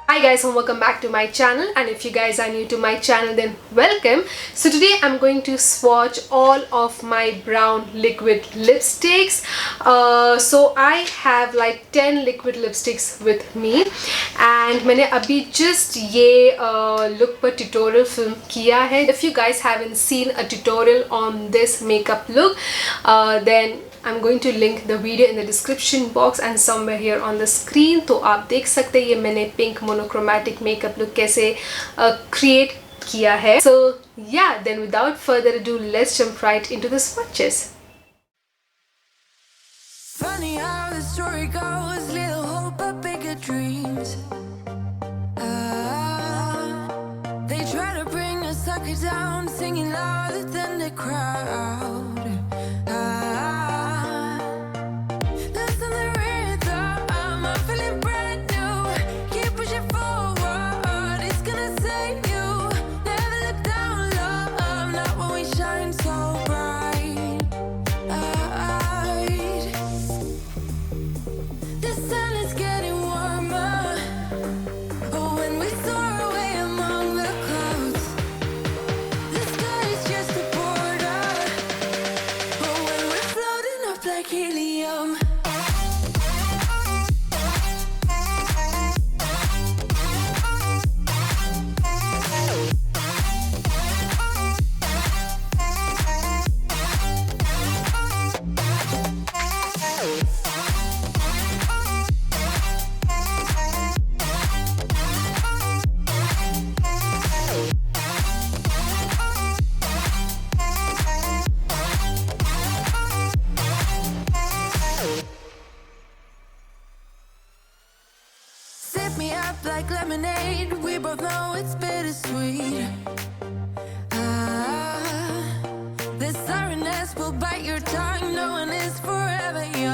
Hi guys, and welcome back to my channel, and if you guys are new to my channel then welcome. So today I'm going to swatch all of my brown liquid lipsticks. So I have like 10 liquid lipsticks with me and मैंने अभी just ये look पर tutorial film किया है. If you guys haven't seen a tutorial on this makeup look, then I'm going to link the video in the description box and somewhere here on the screen. तो आप देख सकते हैं ये मैंने pink monochromatic makeup look कैसे create किया है. So yeah, then without further ado, let's jump right into the swatches. Funny how the story goes, little hope but bigger dreams. They try to bring a sucker down, singing louder than the crowd. Listen the rhythm, I'm feeling brand new. Keep pushing forward, it's gonna save you. Never look down, love, not when we shine so bright. The sun is getting warmer. Oh, when we soar away among the clouds, the sky is just a border. Oh, when we're floating up like helium. Sip me up like lemonade. We both know it's bittersweet. The sorrowness will bite your tongue. No one is forever young.